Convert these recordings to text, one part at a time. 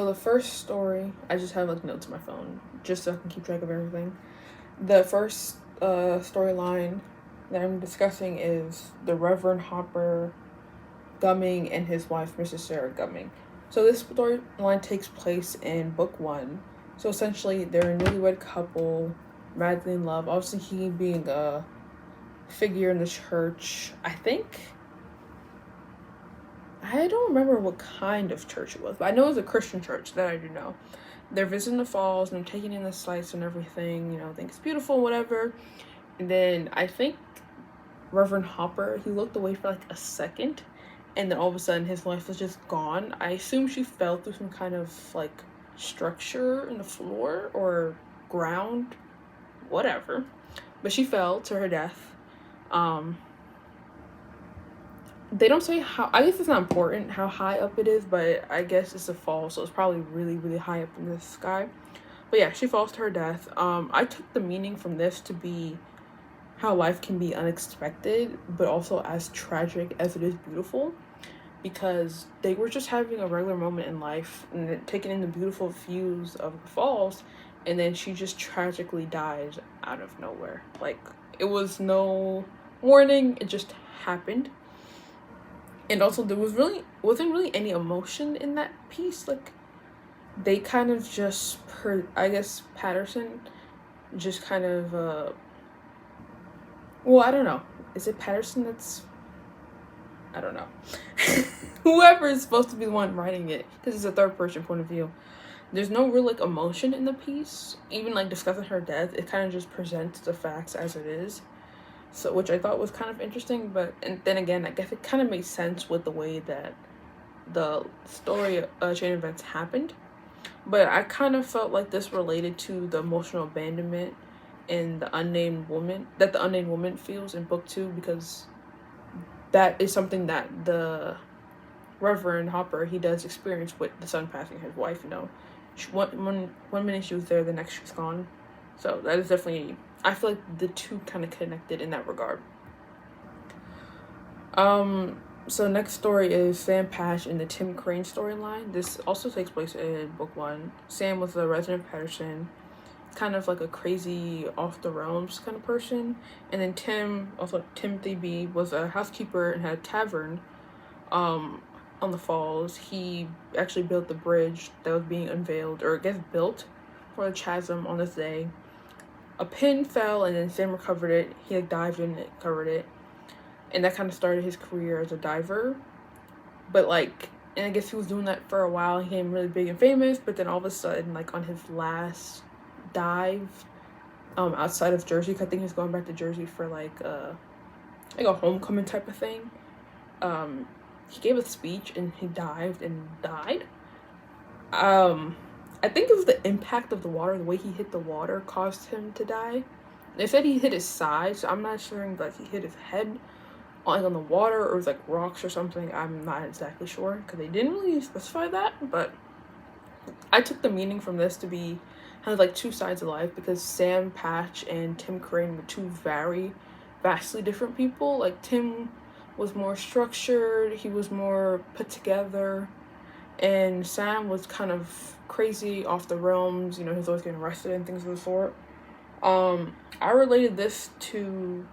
So the first story, I just have like notes on my phone just so I can keep track of everything. The first storyline that I'm discussing is the Reverend Hopper Gumming and his wife, Mrs. Sarah Gumming. So this storyline takes place in book one. So essentially, they're a newlywed couple, madly in love. Obviously, he being a figure in the church. I don't remember what kind of church it was, but I know it was a Christian church, that I do know. They're visiting the falls and they're taking in the sights and everything, think it's beautiful, whatever. And then I think Reverend Hopper, he looked away for like a second, and then all of a sudden his wife was just gone. I assume she fell through some kind of like structure in the floor or ground, whatever. But she fell to her death. Um, they don't say how, I guess it's not important how high up it is, but I guess it's a fall, so it's probably really, really high up in the sky. But yeah, she falls to her death. I took the meaning from this to be how life can be unexpected, but also as tragic as it is beautiful, because they were just having a regular moment in life and taking in the beautiful views of the falls, and then she just tragically dies out of nowhere. Like, it was no warning, it just happened. And also there wasn't really any emotion in that piece. Like, they kind of just I guess Patterson just kind of well, I don't know. Is it Patterson that's, I don't know. Whoever is supposed to be the one writing it, because it's a third person point of view. There's no real like emotion in the piece. Even like discussing her death, it kind of just presents the facts as it is. So, which I thought was kind of interesting, but and then again, I guess it kind of made sense with the way that the story chain events happened. But I kind of felt like this related to the emotional abandonment and the unnamed woman feels in book two, because that is something that the Reverend Hopper, he does experience with the son passing his wife. One minute she was there, the next she's gone. So that is definitely, I feel like the two kind of connected in that regard. So next story is Sam Patch in the Tim Crane storyline. This also takes place in book one. Sam was a resident of Patterson, kind of like a crazy off the realms kind of person. And then Tim, also Timothy B, was a housekeeper and had a tavern on the falls. He actually built the bridge that was being unveiled, or I guess built, for the chasm on this day. A pin fell and then Sam recovered it. He like dived in it, covered it. And that kind of started his career as a diver. But like, and I guess he was doing that for a while. He became really big and famous, but then all of a sudden, like on his last dive, outside of Jersey, 'cause I think he's going back to Jersey for like a homecoming type of thing. He gave a speech and he dived and died. I think it was the impact of the water, the way he hit the water caused him to die. They said he hit his side, so I'm not sure like he hit his head on the water or it was like rocks or something. I'm not exactly sure because they didn't really specify that, but I took the meaning from this to be kind of like two sides of life, because Sam Patch and Tim Crane were two very vastly different people. Like, Tim was more structured, he was more put together, and Sam was kind of crazy, off the realms. He was always getting arrested and things of the sort. I related this to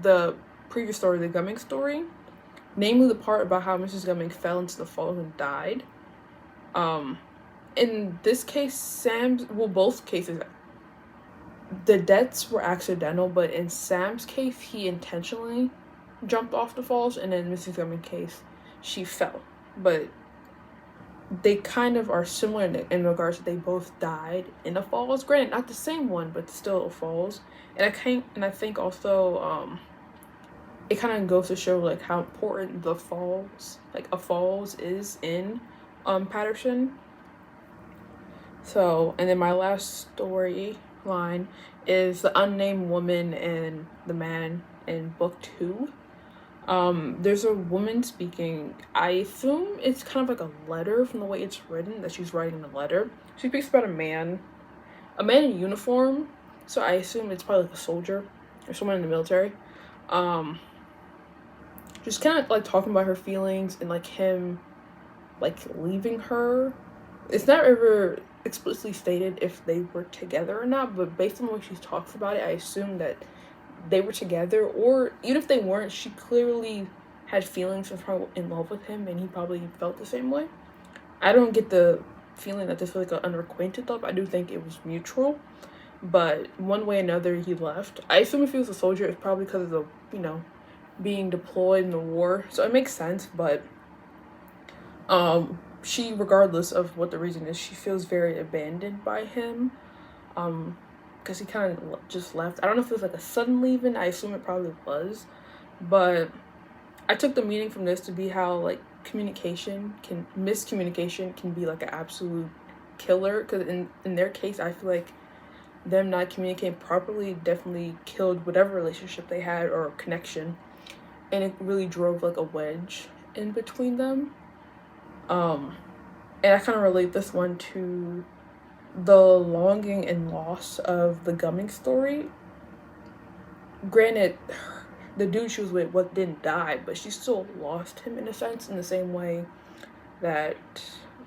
the previous story, the Gumming story, namely the part about how Mrs. Gumming fell into the falls and died. In this case, both cases, the deaths were accidental, but in Sam's case, he intentionally jumped off the falls, and in Mrs. Gumming's case, she fell. But they kind of are similar in regards to they both died in the falls. Granted, not the same one, but still falls. And I think also it kind of goes to show like how important the falls, like a falls, is in Patterson. So, and then my last storyline is the unnamed woman and the man in book two. There's a woman speaking. I assume it's kind of like a letter from the way it's written, that she's writing a letter. She speaks about a man in uniform. So I assume it's probably like a soldier or someone in the military. Just kind of like talking about her feelings and like him like leaving her It's not ever explicitly stated if they were together or not, but based on what she talks about it, I assume that they were together, or even if they weren't, she clearly had feelings and probably in love with him, and he probably felt the same way. I don't get the feeling that this was like an unrequited love. I do think it was mutual, but one way or another, he left. I assume if he was a soldier, it's probably because of the, being deployed in the war. So it makes sense, but she, regardless of what the reason is, she feels very abandoned by him. Because he kind of just left. I don't know if it was like a sudden leaving. I assume it probably was, but I took the meaning from this to be how like miscommunication can be like an absolute killer. Because in their case, I feel like them not communicating properly definitely killed whatever relationship they had or connection, and it really drove like a wedge in between them. And I kind of relate this one to the longing and loss of the Gumming story. Granted, the dude she was with didn't die, but she still lost him in a sense, in the same way that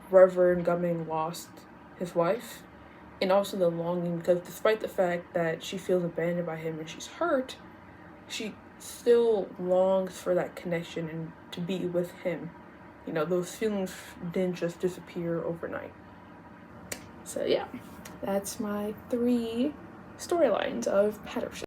Reverend Gumming lost his wife. And also the longing, because despite the fact that she feels abandoned by him and she's hurt, she still longs for that connection and to be with him. Those feelings didn't just disappear overnight. So yeah, that's my 3 storylines of Patterson.